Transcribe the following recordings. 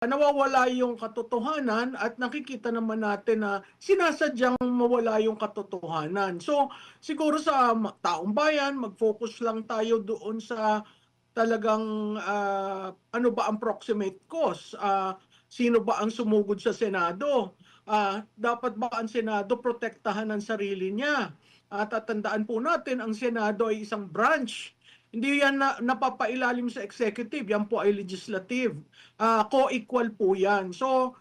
nawawala yung katotohanan at nakikita naman natin na sinasadyang mawala yung katotohanan. So, siguro sa taong bayan, mag-focus lang tayo doon sa talagang ano ba ang proximate cause? Sino ba ang sumugod sa Senado? Dapat ba ang Senado protektahan ang sarili niya? Tatandaan po natin, ang Senado ay isang branch. Hindi yan napapailalim sa executive, yan po ay legislative. Co-equal po yan. So,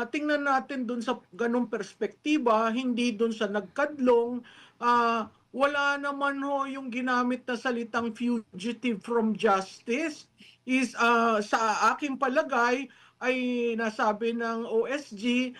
tingnan natin dun sa ganung perspektiba, hindi dun sa nagkadlong, wala naman ho yung ginamit na salitang fugitive from justice is sa aking palagay ay nasabi ng OSG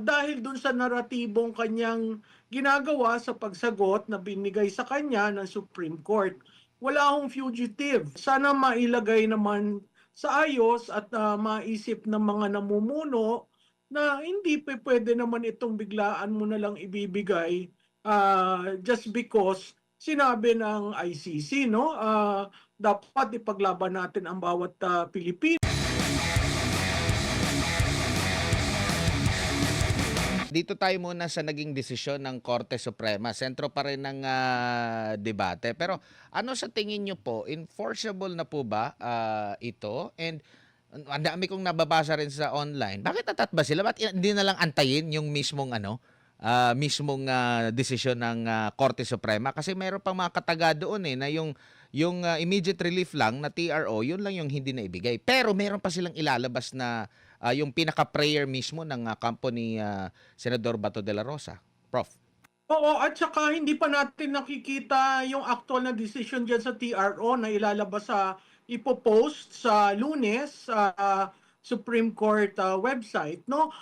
dahil dun sa naratibong kanyang ginagawa sa pagsagot na binigay sa kanya ng Supreme Court. Wala akong fugitive. Sana mailagay naman sa ayos at maisip ng mga namumuno na hindi pwede naman itong biglaan mo na lang ibibigay just because sinabi ng ICC, no? Dapat ipaglaban natin ang bawat Pilipino. Dito tayo muna sa naging desisyon ng Korte Suprema. Sentro pa rin ng debate. Pero ano sa tingin nyo po, enforceable na po ba ito? And ang dami kong nababasa rin sa online. Bakit natat ba sila? Bakit hindi na lang antayin yung mismong desisyon ng Korte Suprema? Kasi mayroon pang mga kataga doon na yung immediate relief lang na TRO, yun lang yung hindi na ibigay. Pero meron pa silang ilalabas na yung pinaka-prayer mismo ng kampo ni Senador Bato de la Rosa. Prof. Oo, at saka hindi pa natin nakikita yung actual na decision dyan sa TRO na ilalabas ipopost sa Lunes sa Supreme Court website, no?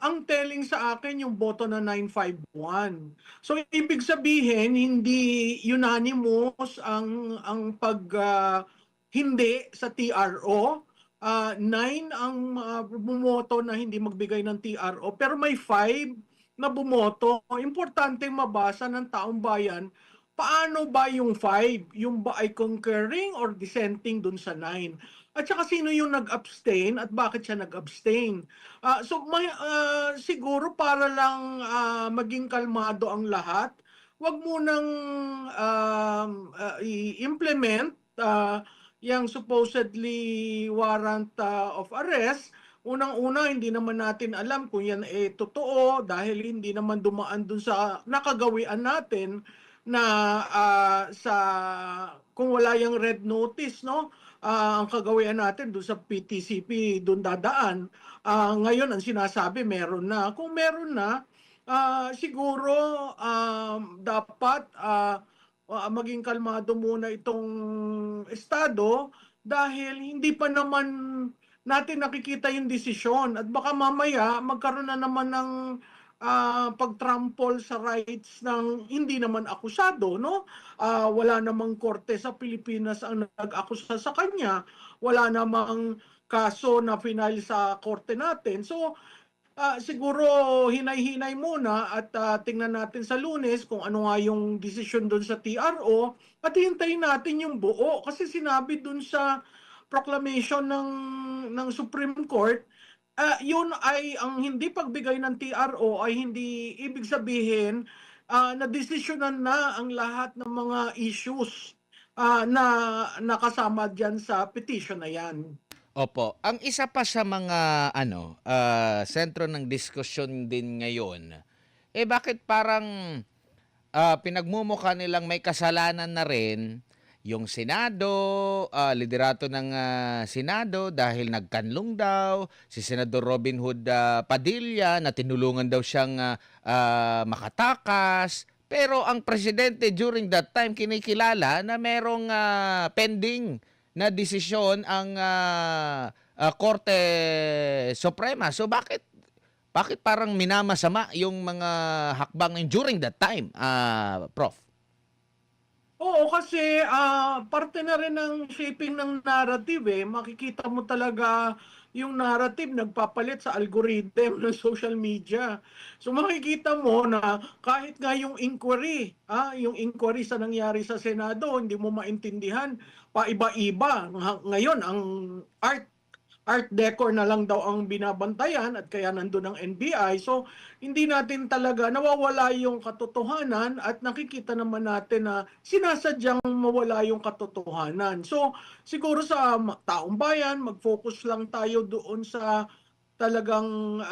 Ang telling sa akin yung boto na 951. So ibig sabihin hindi unanimous ang pag hindi sa TRO. 9 ang bumoto na hindi magbigay ng TRO pero may 5 na bumoto. Importante mabasa ng taong bayan paano ba yung 5? Yung ba ay concurring or dissenting dun sa 9? At saka sino yung nag-abstain at bakit siya nag-abstain? Siguro para lang maging kalmado ang lahat, wag munang i-implement yung supposedly warrant of arrest. Unang-una, hindi naman natin alam kung yan totoo dahil hindi naman dumaan dun sa nakagawian natin na sa kung wala yung red notice, no? Ang kagawian natin dun sa PTCP dun dadaan. Ngayon ang sinasabi meron na. Kung meron na, siguro dapat maging kalmado muna itong estado dahil hindi pa naman natin nakikita yung desisyon at baka mamaya magkaroon na naman ng pagtrampol sa rights ng hindi naman akusado, no? Wala namang korte sa Pilipinas ang nag-akusa sa kanya. Wala namang kaso na final sa korte natin. So, siguro hinay-hinay muna at tingnan natin sa Lunes kung ano nga yung decision doon sa TRO at hintayin natin yung buo kasi sinabi doon sa proclamation ng Supreme Court, yun ay ang hindi pagbigay ng TRO ay hindi ibig sabihin na desisyonan na ang lahat ng mga issues na nakasama dyan sa petition na yan. Opo. Ang isa pa sa mga sentro ng diskusyon din ngayon, bakit parang pinagmumukha nilang may kasalanan na rin yung Senado, liderato ng Senado dahil nagkanlong daw, si Senador Robin Hood Padilla na tinulungan daw siyang makatakas. Pero ang presidente during that time kinikilala na merong pending na desisyon ang Korte Suprema. So bakit parang minamasama yung mga hakbang during that time, Prof? Oo, kasi parte na rin ng shaping ng narrative eh. Makikita mo talaga yung narrative nagpapalit sa algorithm ng social media. So makikita mo na kahit nga yung inquiry sa nangyari sa Senado, hindi mo maintindihan, paiba-iba. Ngayon, ang art art decor na lang daw ang binabantayan at kaya nandun ang NBI. So hindi natin talaga nawawala yung katotohanan at nakikita naman natin na sinasadyang mawala yung katotohanan. So siguro sa taong bayan, mag-focus lang tayo doon sa talagang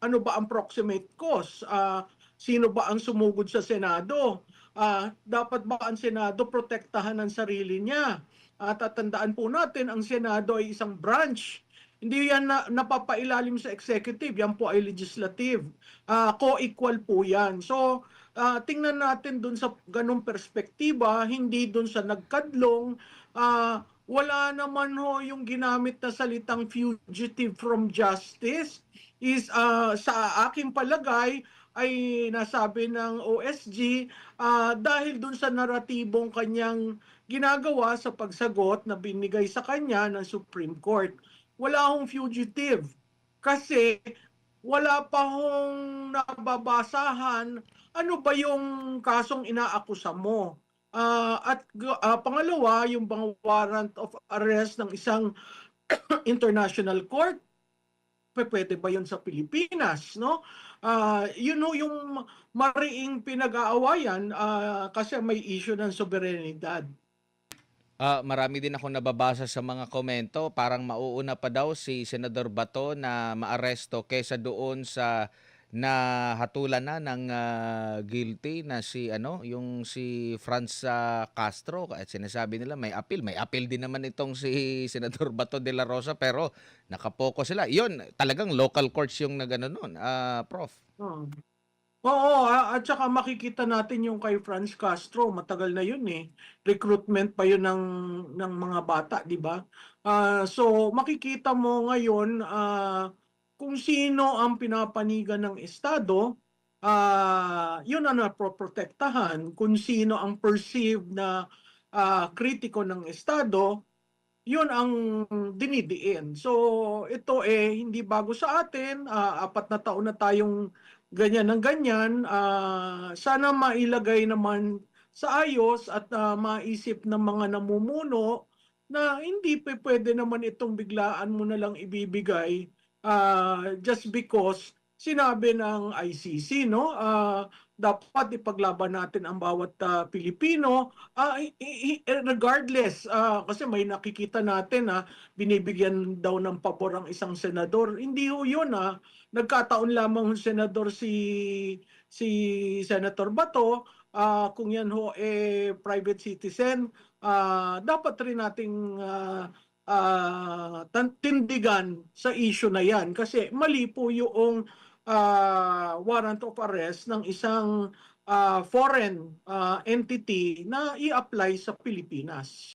ano ba ang proximate cause? Sino ba ang sumugod sa Senado? Dapat ba ang Senado protektahan ang sarili niya? At tatandaan po natin, ang Senado ay isang branch. Hindi yan napapailalim sa executive, yan po ay legislative. Co-equal po yan. So, tingnan natin dun sa ganung perspektiba, hindi dun sa nagkadlong, wala naman ho yung ginamit na salitang fugitive from justice is sa aking palagay ay nasabi ng OSG dahil dun sa naratibong kanyang ginagawa sa pagsagot na binigay sa kanya ng Supreme Court. Wala hong fugitive kasi wala pa hong nababasahan ano ba yung kasong inaakusa mo. Pangalawa, yung bang warrant of arrest ng isang international court, pwede ba yun sa Pilipinas, no? Yun know, yung mariing pinag-aawayan kasi may issue ng soberanidad. Marami din ako nababasa sa mga komento, parang mauuna pa daw si Senador Bato na maaresto kaysa doon sa nahatulan na ng guilty na si ano, yung si Franz Castro. At sinasabi nila may appeal din naman itong si Senador Bato de la Rosa, pero nakapokus sila. 'Yun, talagang local courts yung nagano noon, Prof. Oh. Oo, at saka makikita natin yung kay Franz Castro, matagal na yun eh. Recruitment pa yun ng mga bata, di ba? So makikita mo ngayon kung sino ang pinapanigan ng Estado, yun ang napoprotektahan. Kung sino ang perceived na kritiko ng Estado, yun ang dinidiin. So ito hindi bago sa atin, 4 na taon na tayong ganyan ng ganyan. Sana mailagay naman sa ayos at maisip ng mga namumuno na hindi pwede naman itong biglaan mo na lang ibibigay just because sinabi ng ICC, no? Dapat ipaglaban natin ang bawat Pilipino regardless kasi may nakikita natin na binibigyan daw ng pabor ang isang senador. Hindi ho yun nagkataon lamang senador si Senator Bato, kung yan ho private citizen, dapat rin nating tindigan sa issue na yan kasi mali po yung warrant of arrest ng isang foreign entity na i-apply sa Pilipinas.